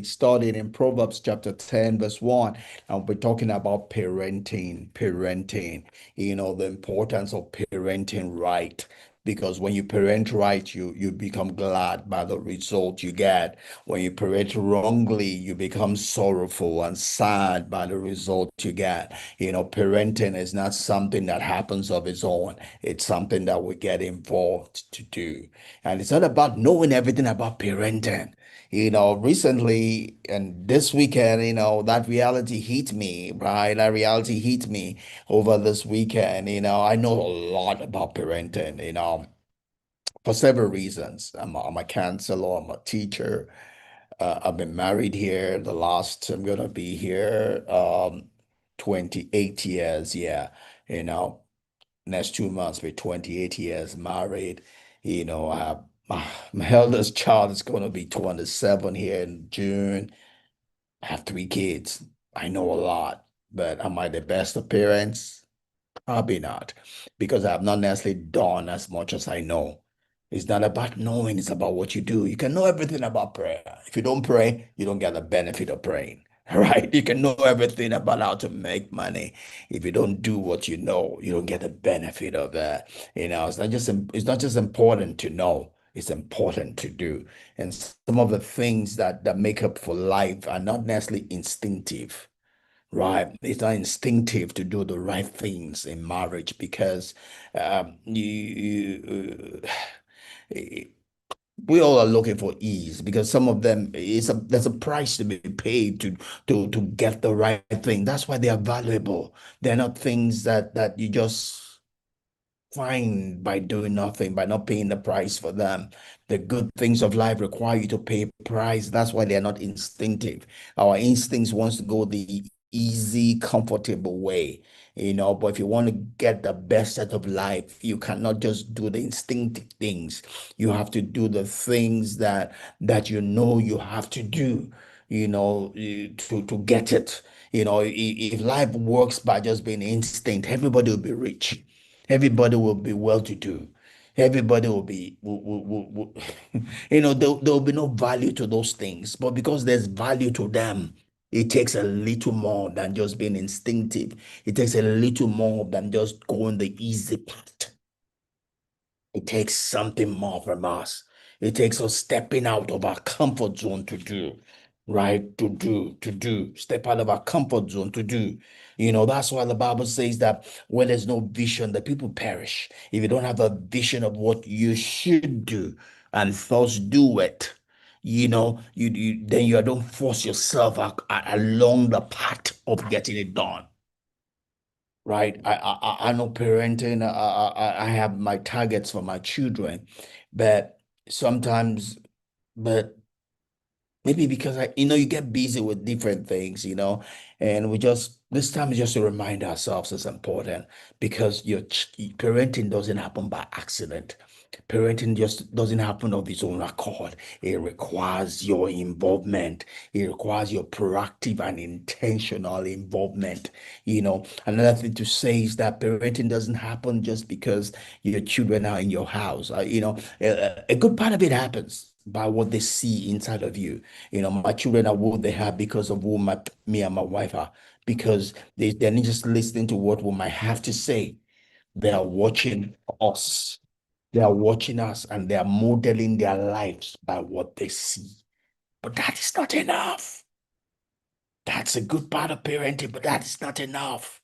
studying in Proverbs chapter 10, verse 1, and we're talking about parenting, the importance of parenting right. Because when you parent right, you become glad by the result you get. When you parent wrongly, you become sorrowful and sad by the result you get. Parenting is not something that happens of its own. It's something that we get involved to do. And it's not about knowing everything about parenting. Recently and this weekend, that reality hit me, right? That reality hit me over this weekend. I know a lot about parenting, for several reasons. I'm a counselor, I'm a teacher. I've been married here. I'm gonna be here 28 years. Yeah, you know, next 2 months, we're 28 years married. I have my eldest child is gonna be 27 here in June. I have three kids. I know a lot, but am I the best of parents? Probably not, because I have not necessarily done as much as I know. It's not about knowing, it's about what you do. You can know everything about prayer. If you don't pray, you don't get the benefit of praying. Right? You can know everything about how to make money. If you don't do what you know, you don't get the benefit of that. It's not just important to know, it's important to do. And some of the things that make up for life are not necessarily instinctive. Right. It's not instinctive to do the right things in marriage because eh, we all are looking for ease because some of them there's a price to be paid to get the right thing. That's why they are valuable. They're not things that you just find by doing nothing, by not paying the price for them. The good things of life require you to pay a price. That's why they're not instinctive. Our instincts wants to go the easy, comfortable way, but if you want to get the best out of life, you cannot just do the instinctive things. You have to do the things that you have to do, to get it. If life works by just being instinct, everybody will be rich. Everybody will be well to do. Everybody will be, there will be no value to those things. But because there's value to them, it takes a little more than just being instinctive. It takes a little more than just going the easy path. It takes something more from us. It takes us stepping out of our comfort zone to do, right? To do, step out of our comfort zone to do. That's why the Bible says that when there's no vision, the people perish. If you don't have a vision of what you should do and thus do it, then you don't force yourself along the path of getting it done. Right. I know parenting. I have my targets for my children, but sometimes, but maybe because you get busy with different things, and this time is just to remind ourselves it's important because parenting doesn't happen by accident. Parenting just doesn't happen of its own accord. It requires your involvement. It requires your proactive and intentional involvement. Another thing to say is that parenting doesn't happen just because your children are in your house. A good part of it happens by what they see inside of you. My children are what they have because of who me and my wife are, because they're not just listening to what we might have to say. They are watching us. They are watching us and they are modeling their lives by what they see. But that is not enough. That's a good part of parenting, but that is not enough.